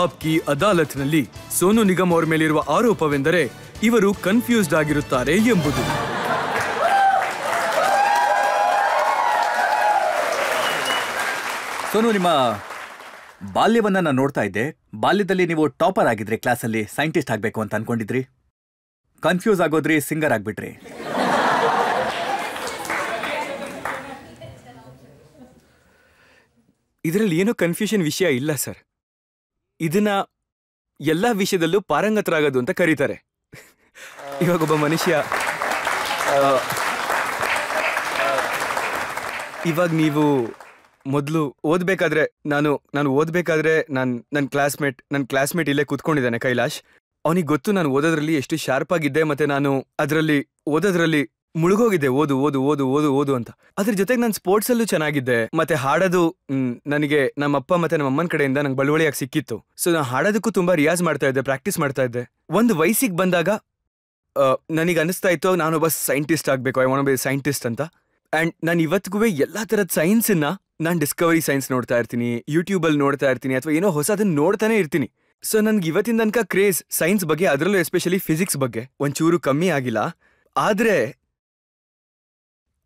ಆಪ್ಕಿ ಅದಾಲತ್ನಲ್ಲಿ ಸೋನು ನಿಗಮ್ ಅವರ ಮೇಲಿರುವ ಆರೋಪವೆಂದರೆ ಇವರು ಕನ್ಫ್ಯೂಸ್ಡ್ ಆಗಿರುತ್ತಾರೆ ಎಂಬುದು. ಸೋನು, ನಿಮ್ಮ ಬಾಲ್ಯವನ್ನ ನಾನು ನೋಡ್ತಾ ಇದ್ದೆ. ಬಾಲ್ಯದಲ್ಲಿ ನೀವು ಟಾಪರ್ ಆಗಿದ್ರಿ, ಕ್ಲಾಸಲ್ಲಿ ಸೈಂಟಿಸ್ಟ್ ಆಗಬೇಕು ಅಂತ ಅನ್ಕೊಂಡಿದ್ರಿ. Confuse ಆಗೋದ್ರಿ, singer ಆಗ್ಬಿಟ್ರಿ. ಇದರಲ್ಲಿ ಏನೋ ಕನ್ಫ್ಯೂಷನ್ ವಿಷಯ ಇಲ್ಲ ಸರ್. ಇದನ್ನ ಎಲ್ಲಾ ವಿಷಯದಲ್ಲೂ ಪಾರಂಗತರಾಗೋದು ಅಂತ ಕರೀತಾರೆ. ಇವಾಗೊಬ್ಬ ಮನುಷ್ಯ ಇವಾಗ ನೀವು ಮೊದಲು ಓದ್ಬೇಕಾದ್ರೆ ನಾನು ಓದ್ಬೇಕಾದ್ರೆ ನನ್ನ ಕ್ಲಾಸ್ಮೇಟ್ ಇಲ್ಲೇ ಕೂತ್ಕೊಂಡಿದ್ದಾನೆ, ಕೈಲಾಶ್. ಅವನಿಗೆ ಗೊತ್ತು ನಾನು ಓದೋದ್ರಲ್ಲಿ ಎಷ್ಟು ಶಾರ್ಪ್ ಆಗಿದ್ದೆ, ಮತ್ತೆ ನಾನು ಓದೋದ್ರಲ್ಲಿ ಮುಳುಗೋಗಿದ್ದೆ, ಓದು ಓದು ಓದು ಓದು ಓದು ಅಂತ. ಅದ್ರ ಜೊತೆಗೆ ನಾನು ಸ್ಪೋರ್ಟ್ಸ್ ಅಲ್ಲೂ ಚೆನ್ನಾಗಿದ್ದೆ, ಮತ್ತೆ ಹಾಡೋದು ನನಗೆ ನಮ್ಮಪ್ಪ ಮತ್ತೆ ನಮ್ಮ ಅಮ್ಮನ ಕಡೆಯಿಂದ ನಂಗೆ ಬಳುವಳಿಯಾಗಿ ಸಿಕ್ಕಿತ್ತು. ಸೊ ನಾನು ಹಾಡೋದಕ್ಕೂ ತುಂಬಾ ರಿಯಾಜ್ ಮಾಡ್ತಾ ಇದ್ದೆ, ಪ್ರಾಕ್ಟೀಸ್ ಮಾಡ್ತಾ ಇದ್ದೆ. ಒಂದು ವಯಸ್ಸಿಗೆ ಬಂದಾಗ ನನಗೆ ಅನಿಸ್ತಾ ಇತ್ತು ನಾನೊಬ್ಬ ಸೈಂಟಿಸ್ಟ್ ಆಗಬೇಕು, ಐ ವಾಂಟ್ ಬಿ ಸೈಂಟಿಸ್ಟ್ ಅಂತ. ಅಂಡ್ ನಾನು ಇವತ್ತಿಗೂ ಎಲ್ಲಾ ತರದ ಸೈನ್ಸನ್ನ ನಾನು ಡಿಸ್ಕವರಿ ಸೈನ್ಸ್ ನೋಡ್ತಾ ಇರ್ತೀನಿ, ಯೂಟ್ಯೂಬಲ್ಲಿ ನೋಡ್ತಾ ಇರ್ತೀನಿ, ಅಥವಾ ಏನೋ ಹೊಸದನ್ನ ನೋಡ್ತಾನೆ ಇರ್ತೀನಿ. ಸೊ ನನ್ಗೆ ಇವತ್ತಿನ ತನಕ ಕ್ರೇಜ್ ಸೈನ್ಸ್ ಬಗ್ಗೆ, ಅದರಲ್ಲೂ ಎಸ್ಪೆಷಲಿ ಫಿಸಿಕ್ಸ್ ಬಗ್ಗೆ ಒಂಚೂರು ಕಮ್ಮಿ ಆಗಿಲ್ಲ. ಆದ್ರೆ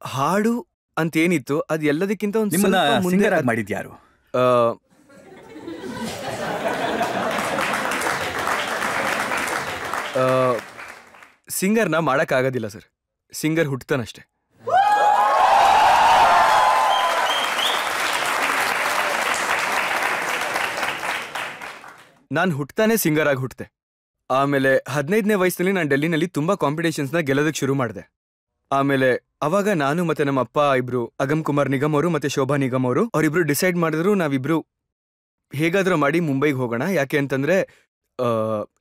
ಹಾಡು ಅಂತ ಏನಿತ್ತು ಅದು ಎಲ್ಲದಕ್ಕಿಂತ ಒಂದು ಮುಂದೆ ಮಾಡಿದ್ಯಾರು? ಸಿಂಗರ್ನ ಮಾಡಕ್ಕಾಗೋದಿಲ್ಲ ಸರ್, ಸಿಂಗರ್ ಹುಟ್ಟತಾನಷ್ಟೆ. ನಾನು ಹುಟ್ಟತಾನೆ ಸಿಂಗರ್ ಆಗಿ ಹುಟ್ಟಿದೆ. ಆಮೇಲೆ 15ನೇ ವಯಸ್ಸಿನಲ್ಲಿ ನಾನು ಡೆಲ್ಲಿನಲ್ಲಿ ತುಂಬಾ ಕಾಂಪಿಟೇಷನ್ಸ್ನ ಗೆಲ್ಲೋದಕ್ಕೆ ಶುರು ಮಾಡಿದೆ. ಆಮೇಲೆ ಅವಾಗ ನಾನು ಮತ್ತೆ ನಮ್ಮ ಅಪ್ಪ ಇಬ್ರು, ಅಗಮ್ ಕುಮಾರ್ ನಿಗಮ್ ಅವರು ಮತ್ತೆ ಶೋಭಾ ನಿಗಮ್ ಅವರು, ಅವರಿಬ್ರು ಡಿಸೈಡ್ ಮಾಡಿದ್ರು ನಾವಿಬ್ರು ಹೇಗಾದ್ರೂ ಮಾಡಿ ಮುಂಬೈಗೆ ಹೋಗೋಣ. ಯಾಕೆ ಅಂತಂದ್ರೆ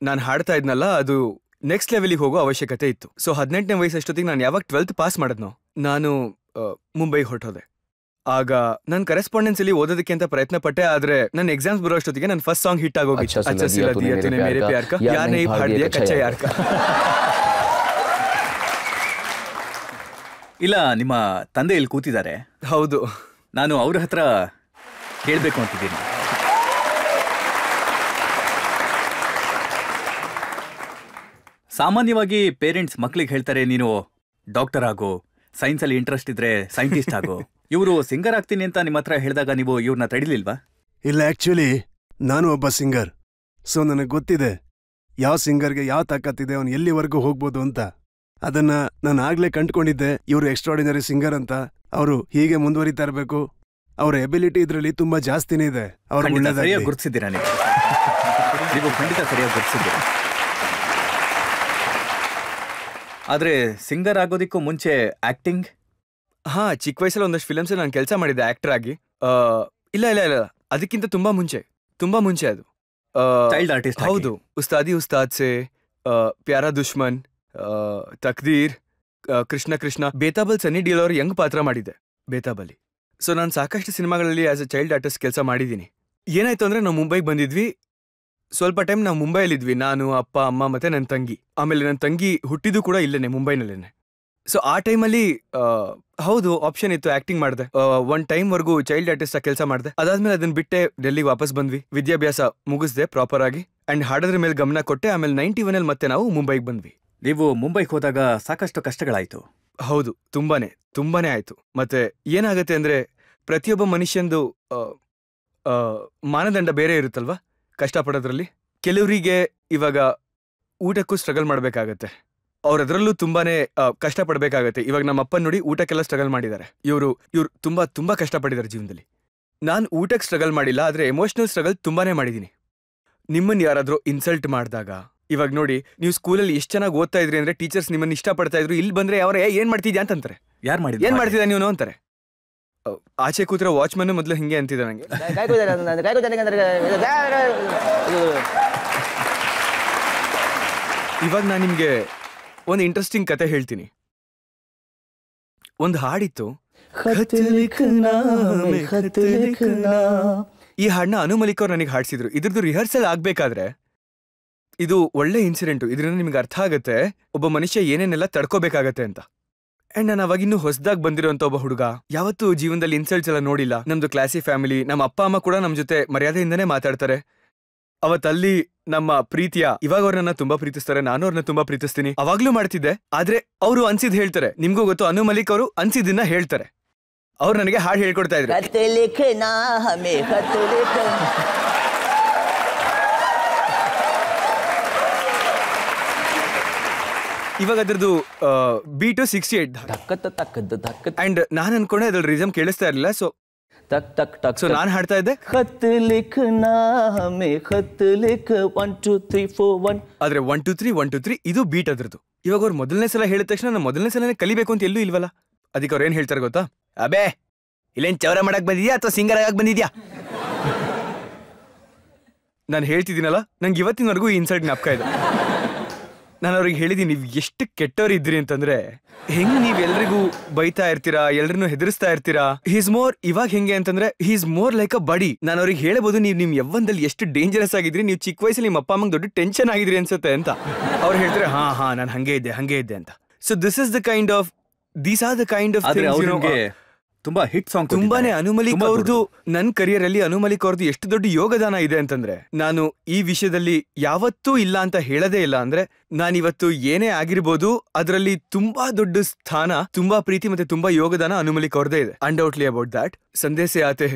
ನಾನು ಹಾಡ್ತಾ ಇದ್ನಲ್ಲ, ಅದು ನೆಕ್ಸ್ಟ್ ಲೆವೆಲಿಗೆ ಹೋಗೋ ಅವಶ್ಯಕತೆ ಇತ್ತು. ಸೊ 18ನೇ ವಯಸ್ಸಷ್ಟೊತ್ತಿಗೆ ನಾನು ಯಾವಾಗ 12th ಪಾಸ್ ಮಾಡಿದ್ನೋ ನಾನು ಮುಂಬೈಗೆ ಹೊರಟೋದೆ. ಆಗ ನಾನು ಕರೆಸ್ಪಾಂಡೆನ್ಸ್ ಅಲ್ಲಿ ಓದೋದಕ್ಕೆ ಅಂತ ಪ್ರಯತ್ನ ಪಟ್ಟೆ. ಆದ್ರೆ ನನ್ನ ಎಕ್ಸಾಮ್ಸ್ ಬರೋ ಅಷ್ಟೊತ್ತಿಗೆ ನನ್ನ ಫಸ್ಟ್ ಸಾಂಗ್ ಹಿಟ್ ಆಗೋಗಿತ್ತು. ಇಲ್ಲ, ನಿಮ್ಮ ತಂದೆ ಇಲ್ಲಿ ಕೂತಿದ್ದಾರೆ. ಹೌದು, ನಾನು ಅವ್ರ ಹತ್ರ ಕೇಳಬೇಕು ಅಂತಿದ್ದೀನಿ. ಸಾಮಾನ್ಯವಾಗಿ ಪೇರೆಂಟ್ಸ್ ಮಕ್ಳಿಗೆ ಹೇಳ್ತಾರೆ, ನೀನು ಡಾಕ್ಟರ್ ಆಗೋ, ಸೈನ್ಸಲ್ಲಿ ಇಂಟ್ರೆಸ್ಟ್ ಇದ್ರೆ ಸೈಂಟಿಸ್ಟ್ ಆಗೋ. ಇವರು ಸಿಂಗರ್ ಆಗ್ತೀನಿ ಅಂತ ನಿಮ್ಮ ಹತ್ರ ಹೇಳಿದಾಗ ನೀವು ಇವ್ರನ್ನ ತಡಿಲಿಲ್ವಾ? ಇಲ್ಲ, ಆಕ್ಚುಲಿ ನಾನು ಒಬ್ಬ ಸಿಂಗರ್. ಸೊ ನನಗೆ ಗೊತ್ತಿದೆ ಯಾವ ಸಿಂಗರ್ಗೆ ಯಾವ ತಾಕತ್ತಿದೆ, ಅವನು ಎಲ್ಲಿವರೆಗೂ ಹೋಗ್ಬೋದು ಅಂತ. ಅದನ್ನ ನಾನು ಆಗ್ಲೇ ಕಂಡುಕೊಂಡಿದ್ದೆ. ಇವರು ಎಕ್ಸ್ಟ್ರಾರ್ಡಿನರಿ ಸಿಂಗರ್ ಅಂತ. ಅವರು ಹೀಗೆ ಮುಂದುವರಿತಾ ಇರಬೇಕು. ಅವರ ಎಬಿಲಿಟಿ ಇದರಲ್ಲಿ ತುಂಬಾ ಜಾಸ್ತಿನೇ ಇದೆ. ಅವರು ಸರಿಯಾಗಿ ಗುರುತಿಸಿದ್ದೀರಾ ನೀವು ಖಂಡಿತ ಸರಿಯಾಗಿ ಗುರುತಿಸಿದ್ದೀರಾ. ಆದ್ರೆ ಸಿಂಗರ್ ಆಗೋದಿಕ್ಕೂ ಮುಂಚೆ ಆಕ್ಟಿಂಗ್? ಹಾ, ಚಿಕ್ಕ ವಯಸ್ಸಲ್ಲಿ ಒಂದಷ್ಟು ಫಿಲಮ್ಸ್ ನಾನು ಕೆಲಸ ಮಾಡಿದ್ದೆ ಆಕ್ಟರ್ ಆಗಿ. ಇಲ್ಲ ಇಲ್ಲ ಇಲ್ಲ, ಅದಕ್ಕಿಂತ ತುಂಬಾ ಮುಂಚೆ ಅದು ಚೈಲ್ಡ್ ಆರ್ಟಿಸ್ಟ್. ಹೌದು, ಉಸ್ತಾದಿ ಉಸ್ತಾದ್ ಸೆ, ಪ್ಯಾರಾ ದುಶ್ಮನ್, ತಕ್ದೀರ್, ಕೃಷ್ಣ ಕೃಷ್ಣ, ಬೇತಾಬಲ್ ಸನ್ನಿ ಡಿಯೋಲ್ ಅವರು ಯಂಗ್ ಪಾತ್ರ ಮಾಡಿದ್ದೆ ಬೇತಾಬಲ್ಲಿ. ಸೊ ನಾನು ಸಾಕಷ್ಟು ಸಿನಿಮಾಗಳಲ್ಲಿ ಆಸ್ ಎ ಚೈಲ್ಡ್ ಆರ್ಟಿಸ್ಟ್ ಕೆಲಸ ಮಾಡಿದ್ದೀನಿ. ಏನಾಯ್ತು ಅಂದ್ರೆ ನಾವು ಮುಂಬೈಗೆ ಬಂದಿದ್ವಿ. ಸ್ವಲ್ಪ ಟೈಮ್ ನಾವು ಮುಂಬೈಲಿದ್ವಿ, ನಾನು, ಅಪ್ಪ, ಅಮ್ಮ ಮತ್ತೆ ನನ್ನ ತಂಗಿ. ಆಮೇಲೆ ನನ್ನ ತಂಗಿ ಹುಟ್ಟಿದ್ದು ಕೂಡ ಇಲ್ಲೇನೆ, ಮುಂಬೈನಲ್ಲೇನೆ. ಸೊ ಆ ಟೈಮಲ್ಲಿ ಹೌದು ಆಪ್ಷನ್ ಇತ್ತು, ಆಕ್ಟಿಂಗ್ ಮಾಡಿದೆ. ಒನ್ ಟೈಮ್ ವರ್ಗೂ ಚೈಲ್ಡ್ ಆರ್ಟಿಸ್ಟ್ ಆಗಿ ಕೆಲಸ ಮಾಡಿದೆ. ಅದಾದ್ಮೇಲೆ ಅದನ್ನ ಬಿಟ್ಟೆ ಡೆಲ್ಲಿಗೆ ವಾಪಸ್ ಬಂದ್ವಿ. ವಿದ್ಯಾಭ್ಯಾಸ ಮುಗಿಸ್ದೆ ಪ್ರಾಪರ್ ಆಗಿ, ಅಂಡ್ ಹಾಡೋದ್ರ ಮೇಲೆ ಗಮನ ಕೊಟ್ಟೆ. ಆಮೇಲೆ 91 ಮತ್ತೆ ನಾವು ಮುಂಬೈಗೆ ಬಂದ್ವಿ. ನೀವು ಮುಂಬೈಗೆ ಹೋದಾಗ ಸಾಕಷ್ಟು ಕಷ್ಟಗಳಾಯ್ತು. ಹೌದು, ತುಂಬಾನೇ ಆಯ್ತು. ಮತ್ತೆ ಏನಾಗತ್ತೆ ಅಂದ್ರೆ ಪ್ರತಿಯೊಬ್ಬ ಮನುಷ್ಯಂದು ಮಾನದಂಡ ಬೇರೆ ಇರುತ್ತಲ್ವಾ ಕಷ್ಟಪಡೋದ್ರಲ್ಲಿ. ಕೆಲವರಿಗೆ ಇವಾಗ ಊಟಕ್ಕೂ ಸ್ಟ್ರಗಲ್ ಮಾಡ್ಬೇಕಾಗತ್ತೆ, ಅವ್ರದ್ರಲ್ಲೂ ತುಂಬಾನೇ ಕಷ್ಟಪಡ್ಬೇಕಾಗತ್ತೆ. ಇವಾಗ ನಮ್ಮ ಅಪ್ಪ ನೋಡಿ ಊಟಕ್ಕೆಲ್ಲ ಸ್ಟ್ರಗಲ್ ಮಾಡಿದ್ದಾರೆ. ಇವರು ತುಂಬಾ ಕಷ್ಟಪಟ್ಟಿದ್ದಾರೆ ಜೀವನದಲ್ಲಿ. ನಾನು ಊಟಕ್ಕೆ ಸ್ಟ್ರಗಲ್ ಮಾಡಿಲ್ಲ, ಆದ್ರೆ ಎಮೋಷನಲ್ ಸ್ಟ್ರಗಲ್ ತುಂಬಾನೇ ಮಾಡಿದ್ದೀನಿ. ನಿಮ್ಮನ್ನ ಯಾರಾದ್ರೂ ಇನ್ಸಲ್ಟ್ ಮಾಡಿದಾಗ, ಇವಾಗ ನೋಡಿ ನೀವು ಸ್ಕೂಲಲ್ಲಿ ಎಷ್ಟು ಚೆನ್ನಾಗಿ ಓದ್ತಾ ಇದ್ರಿ ಅಂದ್ರೆ ಟೀಚರ್ಸ್ ನಿಮ್ಮನ್ನ ಇಷ್ಟಪಡ್ತಾ ಇದ್ರು, ಇಲ್ಲಿ ಬಂದ್ರೆ ಅವ್ರ ಏನ್ ಮಾಡ್ತಿದ್ಯಾ ಅಂತಂತಾರೆ. ಏನ್ ಮಾಡ್ತಿದ್ಯಾ ನೀವು ಅಂತಾರೆ. ಆಚೆ ಕೂತಿರೋ ವಾಚ್ಮನ್ ಮೊದಲು ಹಿಂಗೆ ಅಂತಿದ್ದ ನಂಗೆ. ಇವಾಗ ನಾನು ನಿಮ್ಗೆ ಒಂದು ಇಂಟ್ರೆಸ್ಟಿಂಗ್ ಕತೆ ಹೇಳ್ತೀನಿ. ಒಂದು ಹಾಡಿತ್ತು, ಈ ಹಾಡನ್ನ ಅನು ಮಲಿಕ್ ಅವ್ರು ನನಗೆ ಹಾಡ್ಸಿದ್ರು. ಇದ್ರದ್ದು ರಿಹರ್ಸಲ್ ಆಗ್ಬೇಕಾದ್ರೆ ಇದು ಒಳ್ಳೆ ಇನ್ಸಿಡೆಂಟು. ಇದರಿಂದ ನಿಮ್ಗೆ ಅರ್ಥ ಆಗತ್ತೆ ಒಬ್ಬ ಮನುಷ್ಯ ಏನೇನೆಲ್ಲ ತಡ್ಕೋಬೇಕಾಗತ್ತೆ ಅಂತ. ಅಂಡ್ ನಾನು ಅವಾಗಿನ್ನೂ ಹೊಸದಾಗಿ ಬಂದಿರೋಂಥ ಒಬ್ಬ ಹುಡುಗ, ಯಾವತ್ತೂ ಜೀವನದಲ್ಲಿ ಇನ್ಸಲ್ಟ್ಸ್ ಎಲ್ಲ ನೋಡಿಲ್ಲ. ನಮ್ದು ಕ್ಲಾಸಿ ಫ್ಯಾಮಿಲಿ, ನಮ್ಮ ಅಪ್ಪ ಅಮ್ಮ ಕೂಡ ನಮ್ಮ ಜೊತೆ ಮರ್ಯಾದೆಯಿಂದನೇ ಮಾತಾಡ್ತಾರೆ. ಅವತ್ತಲ್ಲಿ ನಮ್ಮ ಪ್ರೀತಿಯ ಇವಾಗ ಅವ್ರನ್ನ ತುಂಬಾ ಪ್ರೀತಿಸ್ತಾರೆ, ನಾನು ಅವ್ರನ್ನ ತುಂಬಾ ಪ್ರೀತಿಸ್ತೀನಿ. ಅವಾಗ್ಲೂ ಮಾಡ್ತಿದ್ದೆ. ಆದ್ರೆ ಅವರು ಅನ್ಸಿದ್ ಹೇಳ್ತಾರೆ. ನಿಮ್ಗೂ ಗೊತ್ತು, ಅನು ಮಲಿಕ್ ಅವರು ಅನ್ಸಿದ್ದನ್ನ ಹೇಳ್ತಾರೆ. ಅವ್ರು ನನಗೆ ಹಾಡು ಹೇಳ್ಕೊಡ್ತಾ ಇದ್ರು. ಇವಾಗ ಅದ್ರದ್ದು ಬೀಟು 68 ಅಂಡ್ ನಾನ್ ಅನ್ಕೊಂಡೆ ಅದ್ರಲ್ಲಿ ರಿಸಮ್ ಕೇಳಿಸ್ತಾ ಇರಲಿಲ್ಲ. ಸೊ ತಕ್ ತಕ್ ಟಕ್ ಸೊ ನಾನ್ ಹಾಡ್ತಾ ಇದ್ದೆ, ಖತ್ ಲಿಖನಾ ಹಮೇ ಖತ್ ಲಿಖ 1 2 3 4 1. ಆದ್ರೆ 1 2 3 1 2 3 ಇದು ಬೀಟ್ ಅದ್ರದ್ದು. ಇವಾಗ ಅವ್ರು ಮೊದಲನೇ ಸಲ ಹೇಳಿದ ತಕ್ಷಣ ನಾನು ಮೊದಲನೇ ಸಲನೇ ಕಲಿಬೇಕು ಅಂತ ಎಲ್ಲೂ ಇಲ್ವಲ್ಲ. ಅದಕ್ಕೆ ಅವ್ರು ಏನ್ ಹೇಳ್ತಾರೆ ಗೊತ್ತಾ, ಅಬೇ ಇಲ್ಲೇನ್ ಚೌರ ಮಾಡಕ್ ಬಂದಿದ್ಯಾ ಅಥವಾ ಸಿಂಗರ್ ಆಗಕ್ ಬಂದಿದ್ಯಾ? ನಾನು ಹೇಳ್ತಿದ್ದೀನಲ್ಲ, ನಂಗೆ ಇವತ್ತಿನವರೆಗೂ ಈ ಇನ್ಸಲ್ಟ್ ಜ್ಞಾಪಕ ಇದೆ. ನಾನು ಅವ್ರಿಗೆ ಹೇಳಿದ್ದೀನಿ, ನೀವು ಎಷ್ಟು ಕೆಟ್ಟವ್ರು ಇದ್ರಿ ಅಂತಂದ್ರೆ, ಹೆಂಗ್ ನೀವ್ ಎಲ್ರಿಗೂ ಬೈತಾ ಇರ್ತೀರಾ, ಎಲ್ರನ್ನೂ ಹೆದರ್ಸ್ತಾ ಇರ್ತೀರಾ. ಹೀಸ್ ಮೋರ್, ಇವಾಗ ಹೆಂಗೆ ಅಂತಂದ್ರೆ ಹೀಸ್ ಮೋರ್ ಲೈಕ್ ಅ ಬಡಿ. ನಾನು ಅವ್ರಿಗೆ ಹೇಳ್ಬೋದು, ನೀವು ನಿಮ್ ಯವ್ವನದಲ್ಲಿ ಎಷ್ಟು ಡೇಂಜರಸ್ ಆಗಿದ್ರಿ, ನೀವು ಚಿಕ್ಕ ವಯಸ್ಸಲ್ಲಿ ನಿಮ್ಮ ಅಪ್ಪ ಅಮ್ಮಂಗೆ ದೊಡ್ಡ ಟೆನ್ಷನ್ ಆಗಿದ್ರಿ ಅನ್ಸುತ್ತೆ ಅಂತ. ಅವ್ರು ಹೇಳ್ತಾರೆ, ಹಾ ನಾನು ಹಂಗೆ ಇದ್ದೆ ಅಂತ. So this is the kind of, these are the kind of ತುಂಬಾ ಹಿಟ್ ಸಾಂಗ್. ತುಂಬಾನೇ ಅನು ಮಲಿಕ್ ಅವ್ರದ್ದು ನನ್ನ ಕರಿಯರ್ ಅಲ್ಲಿ ಅನು ಮಲಿಕ್ ಅವ್ರದ್ದು ಎಷ್ಟು ದೊಡ್ಡ ಯೋಗದಾನ ಇದೆ ಅಂತಂದ್ರೆ, ನಾನು ಈ ವಿಷಯದಲ್ಲಿ ಯಾವತ್ತೂ ಇಲ್ಲ ಅಂತ ಹೇಳದೇ ಇಲ್ಲ. ಅಂದ್ರೆ ನಾನಿವತ್ತು ಏನೇ ಆಗಿರ್ಬೋದು, ಅದರಲ್ಲಿ ತುಂಬಾ ದೊಡ್ಡ ಸ್ಥಾನ, ತುಂಬಾ ಪ್ರೀತಿ ಮತ್ತೆ ತುಂಬಾ ಯೋಗದಾನ ಅನು ಮಲಿಕ್ ಅವ್ರದೇ ಇದೆ. ಅನ್ಡೌಟ್ಲಿ ಅಬೌಟ್ ದ್ಯಾಟ್. ಸಂದೇಶ ಆತೆ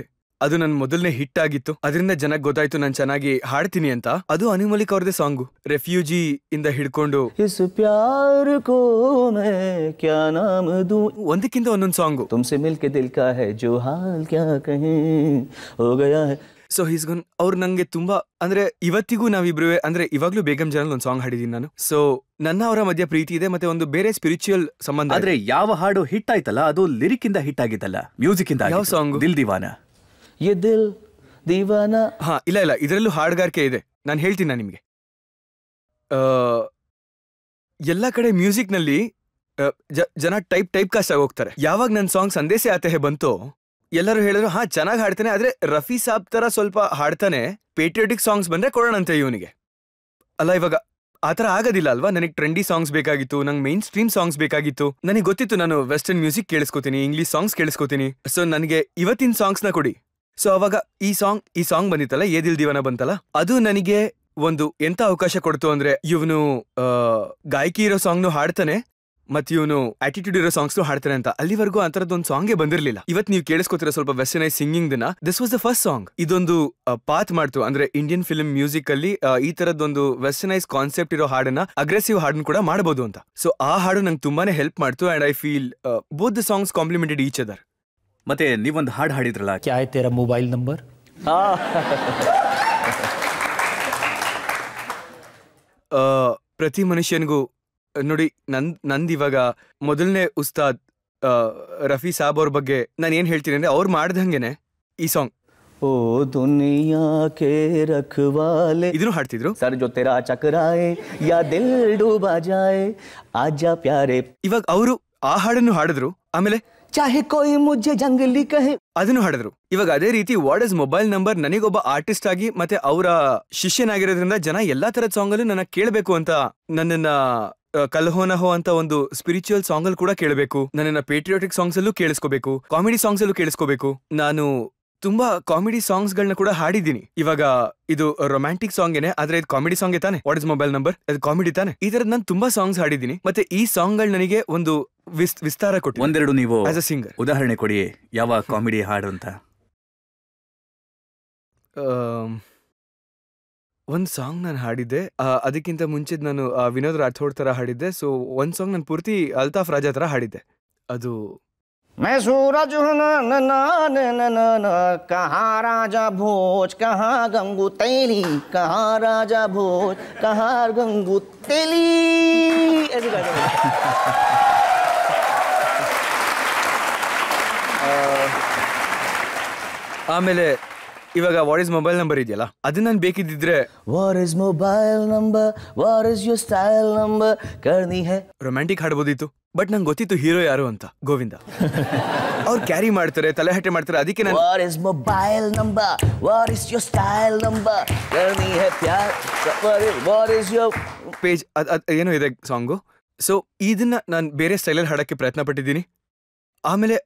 ಅದು ನನ್ನ ಮೊದಲನೇ ಹಿಟ್ ಆಗಿತ್ತು. ಅದರಿಂದ ಜನಕ್ಕೆ ಗೊತ್ತಾಯ್ತು ನಾನು ಚೆನ್ನಾಗಿ ಹಾಡ್ತೀನಿ ಅಂತ. ಅದು ಅನು ಮಲಿಕ್ ಅವ್ರದೇ ಸಾಂಗು. ರೆಫ್ಯೂಜಿ ಇಂದ ಹಿಡ್ಕೊಂಡು ಇಸ್ ಪ್ಯಾರ್ ಕೋ ಮೈ ಕ್ಯಾ ನಾಮ್ ದೂ, ಒಂದಕ್ಕಿಂತ ಒಂದೊಂದು ಸಾಂಗು. ತುಮ್ಸೆ ಮಿಲ್ಕೆ ದಿಲ್ ಕಾ ಹೈ ಜೋ ಹಾಲ್ ಕ್ಯಾ ಕಹೇ ಹೋ ಗಯಾ ಹೈ. ಸೊ ಹೀಸ್ ಗನ್ ಅವ್ರು ನಂಗೆ ತುಂಬಾ, ಅಂದ್ರೆ ಇವತ್ತಿಗೂ ನಾವಿಬ್ರು, ಅಂದ್ರೆ ಇವಾಗ್ಲೂ ಬೇಗಂ ಜನಲ್ ಒಂದು ಸಾಂಗ್ ಹಾಡಿದೀನಿ ನಾನು. ಸೊ ನನ್ನ ಅವರ ಮಧ್ಯ ಪ್ರೀತಿ ಇದೆ, ಮತ್ತೆ ಒಂದು ಬೇರೆ ಸ್ಪಿರಿಚುವಲ್ ಸಂಬಂಧ. ಆದ್ರೆ ಯಾವ ಹಾಡು ಹಿಟ್ ಆಯ್ತಲ್ಲ, ಅದು ಲಿರಿಕ್ ಇಂದ ಹಿಟ್ ಆಗಿದ್ದಲ್ಲ, ಮ್ಯೂಸಿಕ್ ಇಂದ. ಯಾವ ಸಾಂಗ್? ದಿಲ್ ದಿವಾನ. ಯೆ ದಿಲ್ ದಿವಾನ. ಹಾ, ಇಲ್ಲ ಇದರಲ್ಲೂ ಹಾಡುಗಾರಿಕೆ ಇದೆ. ನಾನು ಹೇಳ್ತೀನಿ ನಿಮ್ಗೆ. ಎಲ್ಲ ಕಡೆ ಮ್ಯೂಸಿಕ್ ನಲ್ಲಿ ಜನ ಟೈಪ್ ಕಾಸ್ಟ್ ಆಗಿ ಹೋಗ್ತಾರೆ. ಯಾವಾಗ ನನ್ನ ಸಾಂಗ್ ಸಂದೇಶ ಆತೆ ಬಂತು, ಎಲ್ಲರೂ ಹೇಳಿದ್ರು ಹಾ ಚೆನ್ನಾಗಿ ಹಾಡ್ತಾನೆ, ಆದ್ರೆ ರಫಿ ಸಾಬ್ ತರ ಸ್ವಲ್ಪ ಹಾಡ್ತಾನೆ, ಪೇಟ್ರಿಯಾಟಿಕ್ ಸಾಂಗ್ಸ್ ಬಂದ್ರೆ ಕೊಡೋಣಂತೆ ಇವನಿಗೆ. ಅಲ್ಲ, ಇವಾಗ ಆತರ ಆಗೋದಿಲ್ಲ ಅಲ್ವಾ. ನನಗೆ ಟ್ರೆಂಡಿ ಸಾಂಗ್ಸ್ ಬೇಕಾಗಿತ್ತು, ನಂಗೆ ಮೈನ್ ಸ್ಟ್ರೀಮ್ ಸಾಂಗ್ಸ್ ಬೇಕಾಗಿತ್ತು. ನನಗೆ ಗೊತ್ತಿತ್ತು ನಾನು ವೆಸ್ಟರ್ನ್ ಮ್ಯೂಸಿಕ್ ಕೇಳಿಸ್ಕೊತೀನಿ, ಇಂಗ್ಲಿಷ್ ಸಾಂಗ್ಸ್ ಕೇಳಿಸ್ಕೊತೀನಿ. ಸೊ ನನಗೆ ಇವತ್ತಿನ ಸಾಂಗ್ಸ್ ನ ಕೊಡಿ. ಸೊ ಅವಾಗ ಈ ಸಾಂಗ್ ಬಂದಿತ್ತಲ್ಲ, ಯೇ ದಿಲ್ ದಿವಾನ ಬಂತಲ್ಲ, ಅದು ನನಗೆ ಒಂದು ಎಂತ ಅವಕಾಶ ಕೊಡ್ತು ಅಂದ್ರೆ, ಇವನು ಗಾಯಕಿ ಇರೋ ಸಾಂಗ್ನು ಹಾಡ್ತಾನೆ, ಮತ್ತೆ ಇವನು ಆಟಿಟ್ಯೂಡ್ ಇರೋ ಸಾಂಗ್ಸ್ನು ಹಾಡ್ತಾನೆ ಅಂತ. ಅಲ್ಲಿವರೆಗೂ ಆ ತರದೊಂದು ಸಾಂಗೇ ಬಂದಿರಲಿಲ್ಲ. ಇವತ್ತು ನೀವು ಕೇಳಿಸ್ಕೊತಿರೋ ಸ್ವಲ್ಪ ವೆಸ್ಟರ್ನೈಸ್ ಸಿಂಗಿಂಗ್ ದಿನ, this was the first song. ಇದೊಂದು ಪಾತ್ ಮಾಡ್ತು, ಅಂದ್ರೆ ಇಂಡಿಯನ್ ಫಿಲ್ಮ್ ಮ್ಯೂಸಿಕ್ ಅಲ್ಲಿ ಈ ತರದೊಂದು ವೆಸ್ಟರ್ನೈಸ್ ಕಾನ್ಸೆಪ್ಟ್ ಇರೋ ಹಾಡನ್ನ, ಅಗ್ರೆಸಿವ್ ಹಾಡನ್ನ ಕೂಡ ಮಾಡಬಹುದು ಅಂತ. ಸೊ ಆ ಹಾಡು ನಂಗೆ ತುಂಬಾನೇ ಹೆಲ್ಪ್ ಮಾಡ್ತು. And I feel both the songs complimented each other. ಮತ್ತೆ ನೀವೊಂದು ಹಾಡು ಹಾಡಿದ್ರಲ್ಲ, ಕ್ಯಾ ಹೈ ತೇರಾ ಮೊಬೈಲ್ ನಂಬರ್. ಪ್ರತಿ ಮನುಷ್ಯನಿಗೂ ನೋಡಿ, ನಂದಿವಾಗ ಮೊದಲನೇ ಉಸ್ತಾದ್ ರಫಿ ಸಾಬ್ ಅವ್ರ ಬಗ್ಗೆ ನಾನು ಏನ್ ಹೇಳ್ತೀನಿ ಅಂದ್ರೆ, ಅವ್ರು ಮಾಡ್ದಂಗೆನೆ ಈ ಸಾಂಗ್ ಓ ದುನಿಯಾ ಕೆ ರಖವಾಲೆ ಇದನ್ನು ಹಾಡ್ತಿದ್ರು. ಸರ್ ಜೋ ತೆರಾ ಚಕ್ರಾಯೆ ಯಾ ದಿಲ್ ಡೂಬಾ ಜಾಯೆ ಆಜಾ ಪ್ಯಾರೆ. ಇವಾಗ ಅವರು ಆ ಹಾಡನ್ನು ಹಾಡಿದ್ರು, ಆಮೇಲೆ ಚಾಹೆ ಕೋಯಿ ಮುಜ್ಜೆ ಜಂಗಲಿ ಕಹೆ ಅದನ್ನು ಹಾಡಿದ್ರು. ಇವಾಗ ಅದೇ ರೀತಿ ವಾಟ್ ಇಸ್ ಮೊಬೈಲ್ ನಂಬರ್, ನನಗೊಬ್ಬ ಆರ್ಟಿಸ್ಟ್ ಆಗಿ ಮತ್ತೆ ಅವರ ಶಿಷ್ಯನಾಗಿರೋದ್ರಿಂದ ಜನ ಎಲ್ಲಾ ತರದ ಸಾಂಗ್ ಅಲ್ಲೂ ನನ್ನ ಕೇಳಬೇಕು ಅಂತ, ನನ್ನನ್ನ ಕಲ್ಹೋನಹೋ ಅಂತ ಒಂದು ಸ್ಪಿರಿಚುವಲ್ ಸಾಂಗ್ ಅಲ್ಲಿ ಕೂಡ ಕೇಳಬೇಕು, ನನ್ನನ್ನ ಪೇಟ್ರಿಯಾಟಿಕ್ ಸಾಂಗ್ಸ್ ಅಲ್ಲೂ ಕೇಳಿಸ್ಕೋಬೇಕು, ಕಾಮಿಡಿ ಸಾಂಗ್ಸ್ ಅಲ್ಲೂ ಕೇಳಿಸ್ಕೋಬೇಕು. ನಾನು ತುಂಬಾ ಕಾಮಿಡಿ ಸಾಂಗ್ಸ್ ಗಳನ್ನ ಕೂಡ ಹಾಡಿದ್ದೀನಿ. ಇವಾಗ ಇದು ರೊಮ್ಯಾಂಟಿಕ್ ಸಾಂಗ್ ಏನೇ, ಆದ್ರೆ ಇದು ಕಾಮಿಡಿ ಸಾಂಗ್ ತಾನೆ. ವಾಟ್ ಇಸ್ ಮೊಬೈಲ್ ನಂಬರ್, ಅದು ಕಾಮಿಡಿ ತಾನೆ. ಈ ತರದ್ ನಾನು ತುಂಬಾ ಸಾಂಗ್ಸ್ ಹಾಡಿದ್ದೀನಿ. ಮತ್ತೆ ಈ ಸಾಂಗ್ ಗಳು ನನಗೆ ಒಂದು ವಿಸ್ತಾರ ಕೊಟ್ಟು. ಒಂದೆರಡು ನೀವು ಆಸ್ ಅ ಸಿಂಗರ್ ಉದಾಹರಣೆ ಕೊಡಿ, ಯಾವ ಕಾಮಿಡಿ ಹಾಡು ಅಂತ. ಒಂದ್ ಸಾಂಗ್ ನಾನು ಹಾಡಿದ್ದೆ, ಅದಕ್ಕಿಂತ ಮುಂಚೆ ನಾನು ವಿನೋದ್ ರಾಠೋಡ್ ತರ ಹಾಡಿದ್ದೆ. ಸೊ ಒಂದ್ ಸಾಂಗ್ ನಾನು ಪೂರ್ತಿ ಅಲ್ತಾಫ್ ರಾಜಾ ತರ ಹಾಡಿದ್ದೆ. ಅದು मैं सूरज हूँ कहाँ राजा भोज कहाँ गंगू तेली, कहाँ राजा भोज कहाँ गंगू तेली. ಆಮೇಲೆ ಇವಾಗ ವಾಟ್ ಇಸ್ ಮೊಬೈಲ್ ನಂಬರ್ ಇದೆಯಲ್ಲ, ಅದನ್ನ ನಾನು ಬೇಕಿದ್ದಿದ್ರೆ what is mobile number, what is your style number ಕರ್ನಿ ಹೈ ರೊಮ್ಯಾಂಟಿಕ್ ಹಾಡ್ಬೋದಿತ್ತು. ಬಟ್ ನಂಗೆ ಗೊತ್ತಿತ್ತು ಹೀರೋ ಯಾರು ಅಂತ, ಗೋವಿಂದ. ಅವ್ರು ಕ್ಯಾರಿ ಮಾಡ್ತಾರೆ, ತಲೆಹಟೆ ಮಾಡ್ತಾರೆ. ಅದಕ್ಕೆ ನಾನು what is mobile number, what is your style number ಕರ್ನಿ ಹೈ ಪ್ಯಾರ್, ವಾಟ್ ಇಸ್ ಯೋರ್ ಪೇಜ್ ಏನೋ ಇದೆ ಸಾಂಗು. ಸೊ ಇದನ್ನ ನಾನು ಬೇರೆ ಸ್ಟೈಲಲ್ಲಿ ಹಾಡಕ್ಕೆ ಪ್ರಯತ್ನ ಪಟ್ಟಿದ್ದೀನಿ. ಆಮೇಲೆ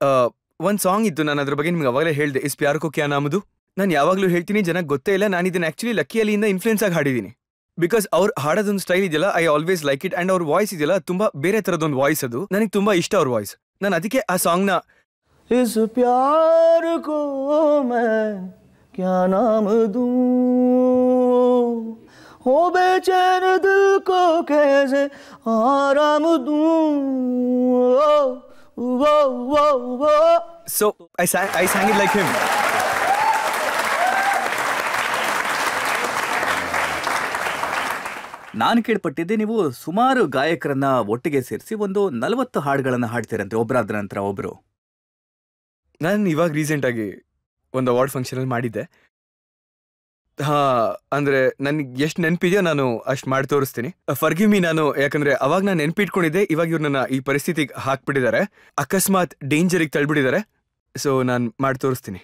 ಒಂದ್ ಸಾಂಗ್ ಇತ್ತು, ನಾನು ಅದ್ರ ಬಗ್ಗೆ ನಿಮ್ಗೆ ಅವಾಗಲೇ ಹೇಳಿದೆ, ಇಸ್ ಪ್ಯಾರ್ ಕೋ ಕ್ಯಾ ನಾಮದು. ನಾನು ಯಾವಾಗಲೂ ಹೇಳ್ತೀನಿ ಜನಕ್ಕೆ ಗೊತ್ತೇ ಇಲ್ಲ ನಾನು ಇದನ್ನ ಆಕ್ಚುಲಿ ಲಕ್ಕಿ ಅಲಿಯಿಂದ ಇನ್ಫ್ಲೂಯೆನ್ಸ್ ಆಗಿ ಹಾಡಿದ್ದೀನಿ ಬಿಕಾಸ್ ಅವ್ರು ಹಾಡೋದೊಂದು ಸ್ಟೈಲ್ ಇದೆಯಲ್ಲ I always like it and ಅವ್ರ ವಾಯ್ಸ್ ಇದೆಯಲ್ಲ ತುಂಬಾ ಬೇರೆ ತರದೊಂದು ವಾಯ್ಸ್ ಅದು ನನಗೆ ತುಂಬಾ ಇಷ್ಟ ಅವ್ರ ವಾಯ್ಸ್ ನಾನು ಅದಕ್ಕೆ ಆ ಸಾಂಗ್ನ इस प्यार को मैं क्या नाम दूं हो बेचैन दिल को कैसे आराम दूं वो वो वो so I sang it like him. ನಾನು ಕೇಳ್ಪಟ್ಟಿದ್ದೆ ನೀವು ಸುಮಾರು ಗಾಯಕರನ್ನ ಒಟ್ಟಿಗೆ ಸೇರಿಸಿ ಒಂದು 40 ಹಾಡುಗಳನ್ನ ಹಾಡ್ತೀರಂತೆ ಒಬ್ಬರಾದ ನಂತರ ಒಬ್ರು. ನಾನು ಇವಾಗ ರೀಸೆಂಟ್ ಆಗಿ ಒಂದು ಅವಾರ್ಡ್ ಫಂಕ್ಷನ್ ಅಲ್ಲಿ ಮಾಡಿದ್ದೆ. ಅಂದ್ರೆ ನನ್ಗೆ ಎಷ್ಟು ನೆನಪಿದೆಯೋ ನಾನು ಅಷ್ಟು ಮಾಡಿ ತೋರಿಸ್ತೀನಿ. ಫರ್ಗಿವ್ ಮೀ, ನಾನು ಯಾಕಂದ್ರೆ ಅವಾಗ ನಾನು ನೆನಪಿಟ್ಕೊಂಡಿದ್ದೆ, ಇವಾಗ ಇವ್ರು ನನ್ನ ಈ ಪರಿಸ್ಥಿತಿಗೆ ಹಾಕ್ಬಿಟ್ಟಿದ್ದಾರೆ, ಅಕಸ್ಮಾತ್ ಡೇಂಜರಿಗೆ ತಳ್ಬಿಟ್ಟಿದ್ದಾರೆ. ಸೊ ನಾನು ಮಾಡಿ ತೋರಿಸ್ತೀನಿ.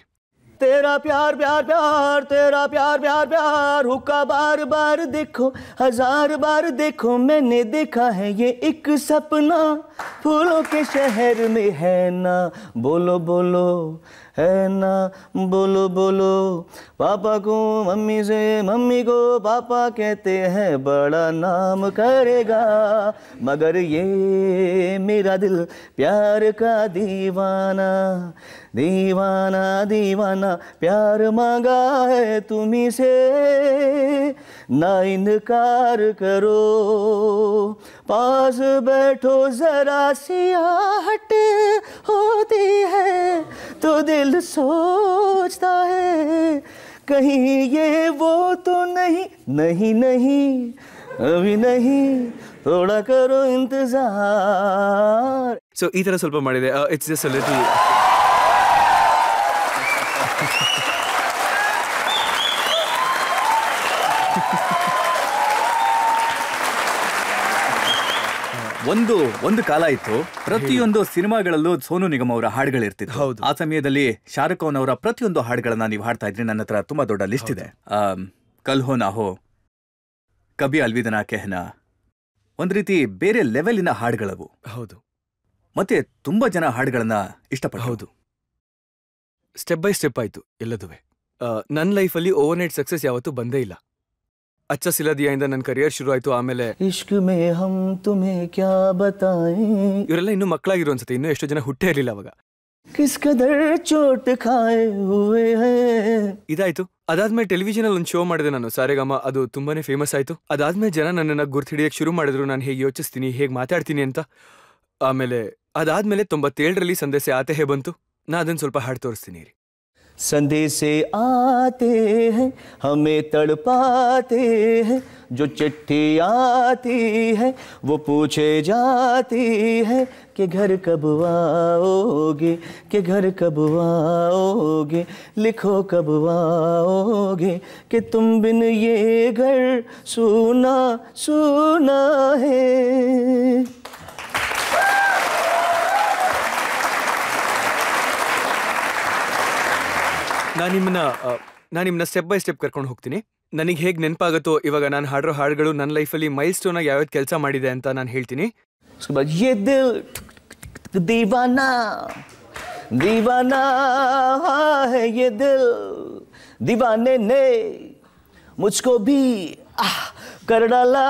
तेरा प्यार प्यार प्यार तेरा प्यार प्यार प्यार हुक्का बार बार देखो हजार बार देखो मैंने देखा है ये एक सपना फूलों के शहर में है ना बोलो बोलो है ना बोलो बोलो पापा को मम्मी से मम्मी को पापा कहते हैं बड़ा नाम करेगा मगर ये मेरा दिल प्यार का दीवाना दीवाना दीवाना प्यार मांगा है तुम्ही से ना इनकार करो पास बैठो जरा सियाहट होती है तो दिल सोचता है कहीं ये वो तो नहीं नहीं नहीं अभी नहीं थोड़ा करो इंतजार. ಸೊ ಈ ತರ ಸ್ವಲ್ಪ ಮಾಡಿದೆ. ಇಟ್ಸ್ ಜಸ್ಟ್ ಅ ಲಿಟಲ್ ಒಂದು ಕಾಲ ಇತ್ತು, ಪ್ರತಿಯೊಂದು ಸಿನಿಮಾಗಳಲ್ಲೂ ಸೋನು ನಿಗಮ್ ಅವರ ಹಾಡುಗಳಿರ್ತಿತ್ತು. ಹೌದು. ಆ ಸಮಯದಲ್ಲಿ ಶಾರುಖ್ ಖಾನ್ ಅವರ ಪ್ರತಿಯೊಂದು ಹಾಡುಗಳನ್ನ ನೀವು ಹಾಡ್ತಾ ಇದ್ರಿ. ನನ್ನ ಹತ್ರ ತುಂಬಾ ದೊಡ್ಡ ಲಿಸ್ಟ್ ಇದೆ. ಕಲ್ ಹೋ ನಾ ಹೋ, ಕಬಿ ಅಲ್ವಿದನಾ ಕೆಹನಾ, ಒಂದ್ ರೀತಿ ಬೇರೆ ಲೆವೆಲಿನ ಹಾಡುಗಳವು. ಹೌದು. ಮತ್ತೆ ತುಂಬಾ ಜನ ಹಾಡುಗಳನ್ನ ಇಷ್ಟಪಟ್ಟು. ಹೌದು. ಸ್ಟೆಪ್ ಬೈ ಸ್ಟೆಪ್ ಆಯ್ತು ಎಲ್ಲದುವೆ. ನನ್ನ ಲೈಫಲ್ಲಿ ಓವರ್ ನೈಟ್ ಸಕ್ಸಸ್ ಯಾವತ್ತೂ ಬಂದೇ ಇಲ್ಲ. ಅಚ್ಚ ಸಿಲದಿಯಿಂದ ನನ್ನ ಕರಿಯರ್ ಶುರು ಆಯ್ತು. ಆಮೇಲೆ इश्क में हम तुम्हें क्या बताएं ಇವರೆಲ್ಲ ಇನ್ನೂ ಮಕ್ಕಳಾಗಿರೋ ಅನ್ಸುತ್ತೆ, ಇನ್ನೂ ಎಷ್ಟೋ ಜನ ಹುಟ್ಟೇ ಇರಲಿಲ್ಲ ಅವಾಗ. किस कदर चोट खाए हुए हैं. ಇದಾಯ್ತು. ಅದಾದ್ಮೇಲೆ ಟೆಲಿವಿಷನ್ ಅಲ್ಲಿ ಒಂದು ಶೋ ಮಾಡಿದೆ ನಾನು, ಸಾರೆಗಾಮ. ಅದು ತುಂಬಾನೇ ಫೇಮಸ್ ಆಯ್ತು. ಅದಾದ್ಮೇಲೆ ಜನ ನನ್ನನ್ನು ಗುರ್ತಿಡಿಯಕ್ಕೆ ಶುರು ಮಾಡಿದ್ರು, ನಾನು ಹೇಗೆ ಯೋಚಿಸ್ತೀನಿ, ಹೇಗೆ ಮಾತಾಡ್ತೀನಿ ಅಂತ. ಆಮೇಲೆ ಅದಾದ್ಮೇಲೆ 97ರಲ್ಲಿ ಸಂದೇಶ ಆತೆ ಹೇ ಬಂತು. ನಾ ಅದನ್ನ ಸ್ವಲ್ಪ ಹಾಡು ತೋರಿಸ್ತೀನಿ. संदेशे आते हैं हमें तड़पाते हैं जो चिट्ठी आती है वो पूछे जाती है कि घर कब आओगे कि घर कब आओगे लिखो कब आओगे कि तुम बिन ये घर सूना सूना है. ನಾನು ನಿಮ್ಮನ್ನ ಸ್ಟೆಪ್ ಬೈ ಸ್ಟೆಪ್ ಕರ್ಕೊಂಡು ಹೋಗ್ತೀನಿ. ನನಗೆ ಹೇಗೆ ನೆನಪಾಗುತ್ತೋ ಇವಾಗ ನಾನು ಹಾಡಿರೋ ಹಾಡುಗಳು ನನ್ನ ಲೈಫಲ್ಲಿ ಮೈಲ್ ಸ್ಟೋನ್ ಆಗಿ ಯಾವ್ಯಾವ ಕೆಲಸ ಮಾಡಿದೆ ಅಂತ ನಾನು ಹೇಳ್ತೀನಿ. ये दिल दीवाना दीवाना है ये दिल दीवाने ने मुझको भी कर डाला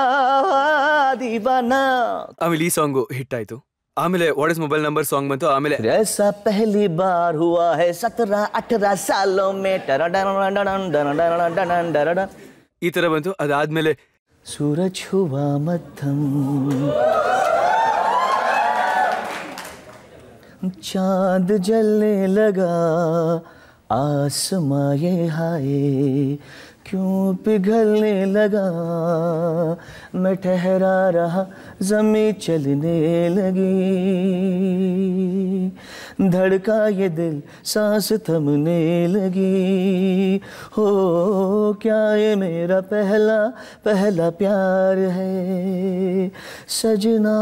दीवाना. ಆಮೇಲೆ ಈ ಸಾಂಗು ಹಿಟ್ ಆಯ್ತು. ಆಮೇಲೆ what is mobile number song ಬಂತು. ಆಮೇಲೆ ऐसा पहली बार हुआ है 17-18 सालों में ಈ ತರ ಬಂತು. ಅದಾದ್ಮೇಲೆ सूरज हुआ मध्यम चांद जलने लगा आसमां ये हाय क्यों पिघलने लगा मैं ठहरा रहा ज़मीं चलने लगी धड़का ये दिल सांस थमने लगी हो क्या ये मेरा पहला पहला प्यार है सजना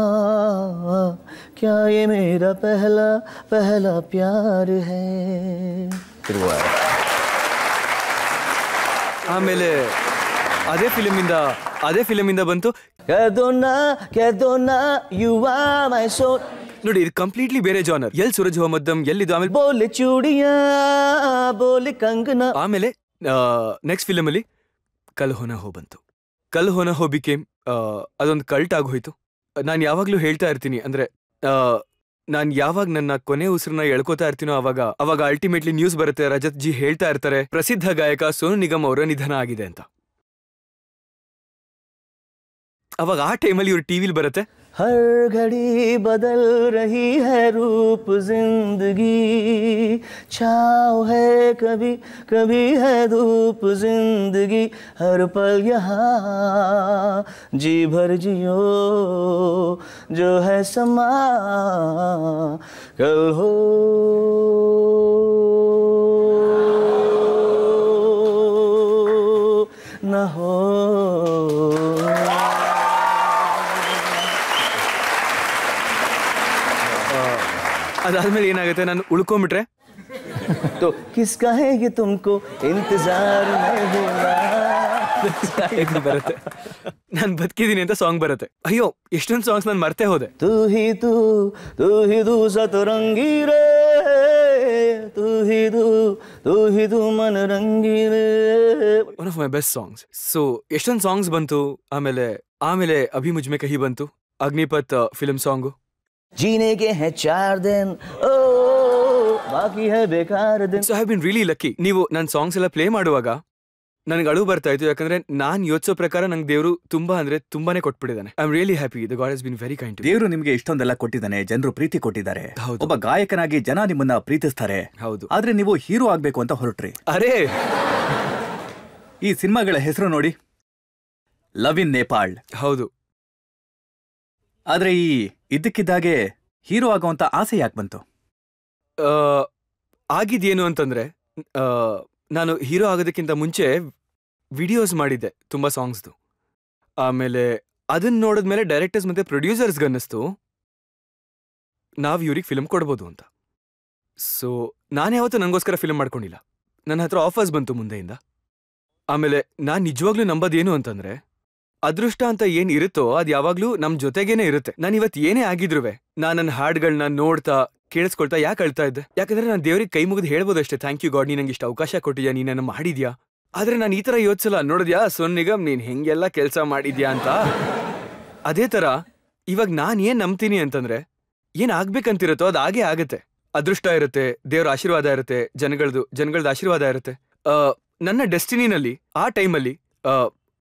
क्या ये मेरा पहला पहला प्यार है. ಆಮೇಲೆ ಅದೇ ಫಿಲಮಿಂದ ಬಂತು. You are my soul. ನೋಡಿ, ಇದು ಕಂಪ್ಲೀಟ್ಲಿ ಬೇರೆ ಜಾನರ್. ಎಲ್ ಸೂರಜ್ ಹೋ ಮದ್ದಂ ಎಲ್ಲಿದ್ದು, ಆಮೇಲೆ ಬೋಲೆ ಚೂಡಿಯಾ ಬೋಲೆ ಕಂಗನ. ಆಮೇಲೆ ನೆಕ್ಸ್ಟ್ ಫಿಲಮ್ ಅಲ್ಲಿ ಕಲ್ ಹೋನಾ ಹೋ ಬಂತು. ಕಲ್ ಹೋನಾ ಹೋ ಬಿಕೇಮ್ ಅದೊಂದು ಕಲ್ಟ್ ಆಗೋಯ್ತು. ನಾನು ಯಾವಾಗ್ಲೂ ಹೇಳ್ತಾ ಇರ್ತೀನಿ, ಅಂದ್ರೆ ನಾನು ಯಾವಾಗ ನನ್ನ ಕೊನೆ ಉಸಿರನ್ನ ಎಳ್ಕೋತಾ ಇರ್ತೀನೋ ಅವಾಗ ಅಲ್ಟಿಮೇಟ್ಲಿ ನ್ಯೂಸ್ ಬರುತ್ತೆ, ರಜತ್ ಜಿ ಹೇಳ್ತಾ ಇರ್ತಾರೆ ಪ್ರಸಿದ್ಧ ಗಾಯಕ ಸೋನು ನಿಗಮ್ ಅವರ ನಿಧನ ಆಗಿದೆ ಅಂತ. ಅವಾಗ ಆ ಟೈಮಲ್ಲಿ ಇವ್ರು ಟಿವಿಲಿ ಬರುತ್ತೆ, हर घड़ी बदल रही है रूप जिंदगी, छाँव है कभी कभी है धूप जिंदगी, हर पल यहाँ जी भर जियो जो है समा कल हो न हो. ಅದಾದ್ಮೇಲೆ ಏನಾಗುತ್ತೆ, ನಾನು ಉಳ್ಕೊಂಬಿಟ್ರೆ तो किसका है ये तुमको इंतजार में होगा ಬರುತ್ತೆ. ನಾನು ಬದುಕಿದ್ದೀನಿ ಅಂತ ಸಾಂಗ್ ಬರುತ್ತೆ. ಅಯ್ಯೋ, ಎಷ್ಟೊಂದು ಸಾಂಗ್ಸ್ ನಾನು ಮರ್ತೇ ಹೋದೆ. तू ही तू सतरंगी रे, तू ही तू मन रंगी रे, one of my best songs. So ಎಷ್ಟೊಂದು ಸಾಂಗ್ಸ್ ಬಂತು. ಆಮೇಲೆ ಅಭಿ ಮುಜ್ಮೆ ಕಹಿ ಬಂತು, ಅಗ್ನಿಪಥ್ ಫಿಲ್ಮ್ ಸಾಂಗು. जीने के हैं 4 दिन ओ ಬಾಕಿ ಹೈ ಬೇಕಾರ ದಿನ. So I have been really lucky. ನೀವು ನನ್ನ ಸಾಂಗ್ಸ್ ಎಲ್ಲ ಪ್ಲೇ ಮಾಡುವಾಗ ನನಗೆ ಅಳು ಬರ್ತಾ ಇತ್ತು, ಯಾಕಂದ್ರೆ ನಾನು ಯೋಚಿಸೋ ಪ್ರಕಾರ ನಂಗೆ ದೇವರು ತುಂಬಾನೇ ಕೊಟ್ಬಿಟ್ಟಿದ್ದಾನೆ. I am really happy. The god has been very kind. ದೇವರು ನಿಮಗೆ ಇಷ್ಟೊಂದೆಲ್ಲ ಕೊಟ್ಟಿದ್ದಾನೆ, ಜನರು ಪ್ರೀತಿ ಕೊಟ್ಟಿದ್ದಾರೆ. ಒಬ್ಬ ಗಾಯಕನಾಗಿ ಜನ ನಿಮ್ಮನ್ನ ಪ್ರೀತಿಸ್ತಾರೆ. ಹೌದು. ಆದ್ರೆ ನೀವು ಹೀರೋ ಆಗ್ಬೇಕು ಅಂತ ಹೊರಟ್ರಿ. ಅರೇ, ಈ ಸಿನಿಮಾಗಳ ಹೆಸರು ನೋಡಿ, ಲವ್ ಇನ್ ನೇಪಾಳ್. ಹೌದು. ಆದ್ರೆ ಈ ಇದ್ದಕ್ಕಿದ್ದಾಗೆ ಹೀರೋ ಆಗೋಂತ ಆಸೆ ಯಾಕೆ ಬಂತು? ಆಗಿದ್ದೇನು ಅಂತಂದ್ರೆ, ನಾನು ಹೀರೋ ಆಗೋದಕ್ಕಿಂತ ಮುಂಚೆ ವಿಡಿಯೋಸ್ ಮಾಡಿದ್ದೆ ತುಂಬಾ ಸಾಂಗ್ಸ್ದು. ಆಮೇಲೆ ಅದನ್ನ ನೋಡಿದ್ಮೇಲೆ ಡೈರೆಕ್ಟರ್ಸ್ ಮತ್ತೆ ಪ್ರೊಡ್ಯೂಸರ್ಸ್ಗೆ ಅನ್ನಿಸ್ತು ನಾವು ಇವ್ರಿಗೆ ಫಿಲ್ಮ್ ಕೊಡ್ಬೋದು ಅಂತ. ಸೊ ನಾನು ಯಾವತ್ತೂ ನನಗೋಸ್ಕರ ಫಿಲ್ಮ್ ಮಾಡ್ಕೊಂಡಿಲ್ಲ. ನನ್ನ ಹತ್ರ ಆಫರ್ಸ್ ಬಂತು ಮುಂದೆಯಿಂದ. ಆಮೇಲೆ ನಾನು ನಿಜವಾಗ್ಲೂ ನಂಬೋದೇನು ಅಂತಂದ್ರೆ, ಅದೃಷ್ಟ ಅಂತ ಏನ್ ಇರುತ್ತೋ ಅದು ಯಾವಾಗ್ಲೂ ನಮ್ ಜೊತೆಗೇನೆ ಇರುತ್ತೆ. ನಾನು ಇವತ್ತು ಏನೇ ಆಗಿದ್ರುವೆ ನಾನು ನನ್ನ ಹಾಡ್ಗಳನ್ನ ನೋಡ್ತಾ ಕೇಳಿಸ್ಕೊಳ್ತಾ ಯಾಕೆ ಅಳ್ತಾ ಇದ್ದೆ? ಯಾಕಂದ್ರೆ ನಾನು ದೇವ್ರಿಗೆ ಕೈ ಮುಗಿದು ಹೇಳ್ಬೋದಷ್ಟೇ, ಥ್ಯಾಂಕ್ ಯು ಗಾಡ್, ನೀ ನಂಗೆ ಇಷ್ಟು ಅವಕಾಶ ಕೊಟ್ಟಿದ್ಯಾ, ನೀನನ್ನ ಮಾಡಿದ್ಯಾ. ಆದ್ರೆ ನಾನು ಈ ತರ ಯೋಚಿಸಲ್ಲ. ನೋಡಿದ್ಯಾ ಸೋನು ನಿಗಮ್, ನೀನ್ ಹೆಂಗೆಲ್ಲ ಕೆಲಸ ಮಾಡಿದ್ಯಾ ಅಂತ. ಅದೇ ತರ ಇವಾಗ ನಾನ್ ಏನ್ ನಂಬ್ತೀನಿ ಅಂತಂದ್ರೆ, ಏನ್ ಆಗ್ಬೇಕಂತಿರುತ್ತೋ ಅದು ಹಾಗೇ ಆಗತ್ತೆ. ಅದೃಷ್ಟ ಇರುತ್ತೆ, ದೇವ್ರ ಆಶೀರ್ವಾದ ಇರುತ್ತೆ, ಜನಗಳದ ಆಶೀರ್ವಾದ ಇರುತ್ತೆ. ನನ್ನ ಡೆಸ್ಟಿನಿನಲ್ಲಿ ಆ ಟೈಮಲ್ಲಿ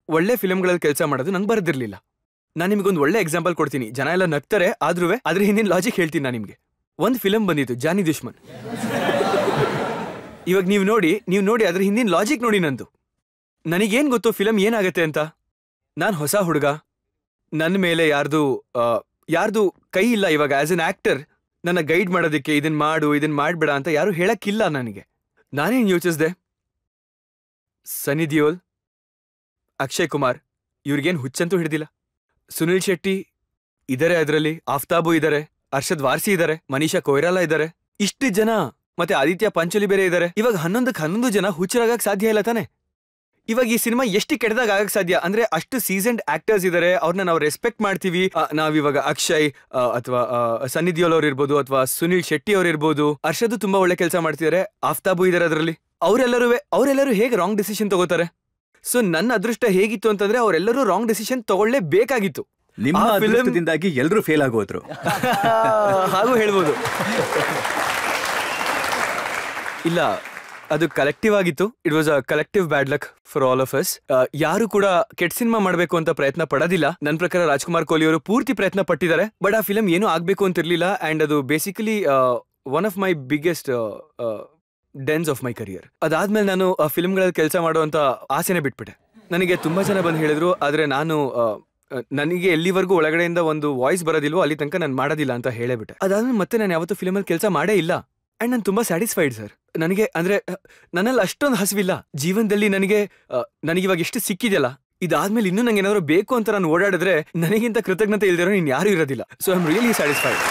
ಒಳ್ಳೆ ಫಿಲ್ಮ್ಗಳಲ್ಲಿ ಕೆಲಸ ಮಾಡೋದು ನಂಗೆ ಬರ್ದಿರ್ಲಿಲ್ಲ. ನಾನು ನಿಮ್ಗೊಂದು ಒಳ್ಳೆ ಎಕ್ಸಾಂಪಲ್ ಕೊಡ್ತೀನಿ. ಜನ ಎಲ್ಲ ನಗ್ತಾರೆ, ಅದ್ರ ಹಿಂದಿನ ಲಾಜಿಕ್ ಹೇಳ್ತೀನಿ ನಾನು ನಿಮ್ಗೆ. ಒಂದು ಫಿಲಮ್ ಬಂದಿತ್ತು, ಜಾನಿ ದುಶ್ಮನ್. ಇವಾಗ ನೀವು ನೋಡಿ ಅದ್ರ ಹಿಂದಿನ ಲಾಜಿಕ್ ನೋಡಿ ನಂದು. ನನಗೇನ್ ಗೊತ್ತು ಫಿಲಮ್ ಏನಾಗತ್ತೆ ಅಂತ. ನಾನು ಹೊಸ ಹುಡುಗ, ನನ್ನ ಮೇಲೆ ಯಾರ್ದು ಕೈ ಇಲ್ಲ ಇವಾಗ ಆಸ್ ಎನ್ ಆಕ್ಟರ್ ನನ್ನ ಗೈಡ್ ಮಾಡೋದಕ್ಕೆ, ಇದನ್ ಮಾಡು ಇದನ್ ಮಾಡ್ಬೇಡ ಅಂತ ಯಾರು ಹೇಳಕ್ಕಿಲ್ಲ ನನಗೆ. ನಾನೇನ್ ಯೋಚಿಸ್ದೆ, ಸನ್ನಿ ದಿಯೋಲ್, ಅಕ್ಷಯ್ ಕುಮಾರ್ ಇವ್ರಿಗೇನ್ ಹುಚ್ಚಂತೂ ಹಿಡಿದಿಲ್ಲ. ಸುನಿಲ್ ಶೆಟ್ಟಿ ಇದಾರೆ, ಅದರಲ್ಲಿ ಆಫ್ತಾಬು ಇದಾರೆ, ಅರ್ಷದ್ ವಾರ್ಸಿ ಇದಾರೆ, ಮನೀಷಾ ಕೊಯ್ರಾಲಾ ಇದಾರೆ, ಇಷ್ಟು ಜನ, ಮತ್ತೆ ಆದಿತ್ಯ ಪಂಚೋಲಿ ಬೇರೆ ಇದಾರೆ. ಇವಾಗ 11 ಜನ ಹುಚ್ಚರಾಗಕ್ ಸಾಧ್ಯ ಇಲ್ಲ ತಾನೆ? ಇವಾಗ ಈ ಸಿನಿಮಾ ಎಷ್ಟು ಕೆಟ್ಟದಾಗ ಆಗಕ್ ಸಾಧ್ಯ? ಅಂದ್ರೆ ಅಷ್ಟು ಸೀಸನ್ಡ್ ಆಕ್ಟರ್ಸ್ ಇದಾರೆ, ಅವ್ರನ್ನ ನಾವು ರೆಸ್ಪೆಕ್ಟ್ ಮಾಡ್ತೀವಿ. ನಾವಿವಾಗ ಅಕ್ಷಯ್ ಅಥವಾ ಸನ್ನಿ ದಿಯೋಲ್ ಅವ್ರು ಇರ್ಬೋದು, ಅಥವಾ ಸುನಿಲ್ ಶೆಟ್ಟಿ ಅವ್ರು ಇರ್ಬೋದು, ಅರ್ಷದ್ ತುಂಬಾ ಒಳ್ಳೆ ಕೆಲಸ ಮಾಡ್ತಿದ್ದಾರೆ, ಆಫ್ತಾಬು ಇದಾರೆ ಅದರಲ್ಲಿ. ಅವರೆಲ್ಲರೂ ಹೇಗೆ ರಾಂಗ್ ಡಿಸಿಷನ್ ತಗೋತಾರೆ? ಸೊ ನನ್ನ ಅದೃಷ್ಟ ಹೇಗಿತ್ತು ಅಂತಂದ್ರೆ, ಅವರೆಲ್ಲರೂ ರಾಂಗ್ ಡಿಸಿಷನ್ ತಗೊಳ್ಳೇಬೇಕಾಗಿತ್ತು. ನಿಮ್ಮ ಅದೃಷ್ಟದಿಂದಾಗಿ ಎಲ್ಲರೂ ಫೇಲ್ ಆಗೋದ್ರು ಹಾಗೂ ಹೇಳ್ಬೋದು. ಇಲ್ಲ, ಅದು ಕಲೆಕ್ಟಿವ್ ಆಗಿತ್ತು. It was a collective bad luck for all of us. ಯಾರು ಕೂಡ ಕೆಟ್ಟ ಸಿನಿಮಾ ಮಾಡಬೇಕು ಅಂತ ಪ್ರಯತ್ನ ಪಡೋದಿಲ್ಲ. ನನ್ನ ಪ್ರಕಾರ ರಾಜ್ಕುಮಾರ್ ಕೊಹ್ಲಿ ಅವರು ಪೂರ್ತಿ ಪ್ರಯತ್ನ ಪಟ್ಟಿದ್ದಾರೆ, ಬಟ್ ಆ ಫಿಲಮ್ ಏನೂ ಆಗ್ಬೇಕು ಅಂತಿರ್ಲಿಲ್ಲ. ಅಂಡ್ ಅದು basically one of my biggest dense of my career. ಅದಾದ್ಮೇಲೆ ನಾನು ಆ ಫಿಲ್ಮ್ಗಳಲ್ಲಿ ಕೆಲಸ ಮಾಡುವಂತ ಆಸೆನೆ ಬಿಟ್ಬಿಟ್ಟೆ. ನನಗೆ ತುಂಬಾ ಜನ ಬಂದು ಹೇಳಿದ್ರು, ಆದ್ರೆ ನನಗೆ ಎಲ್ಲಿವರೆಗೂ ಒಳಗಡೆಯಿಂದ ಒಂದು ವಾಯ್ಸ್ ಬರೋದಿಲ್ವೋ ಅಲ್ಲಿ ತನಕ ನಾನು ಮಾಡೋದಿಲ್ಲ ಅಂತ ಹೇಳೇಬಿಟ್ಟೆ. ಅದಾದ್ಮೇಲೆ ಮತ್ತೆ ನಾನು ಯಾವತ್ತೂ ಫಿಲ್ಮಲ್ಲಿ ಕೆಲಸ ಮಾಡೇ ಇಲ್ಲ. ಅಂಡ್ ನಾನು ತುಂಬಾ ಸ್ಯಾಟಿಸ್ಫೈಡ್ ಸರ್. ನನಗೆ ಅಂದ್ರೆ ನನ್ನಲ್ಲಿ ಅಷ್ಟೊಂದು ಹಸಿವಿಲ್ಲ ಜೀವನದಲ್ಲಿ. ನನಗಿವಾಗ ಎಷ್ಟು ಸಿಕ್ಕಿದೆಯಲ್ಲ, ಇದಾದ್ಮೇಲೆ ಇನ್ನೂ ನಂಗೆ ಏನಾದ್ರು ಬೇಕು ಅಂತ ನಾನು ಓಡಾಡಿದ್ರೆ ನನಗಿಂತ ಕೃತಜ್ಞತೆ ಇಲ್ದಿರೋ ಇನ್ ಯಾರು ಇರೋದಿಲ್ಲ. So I am really satisfied.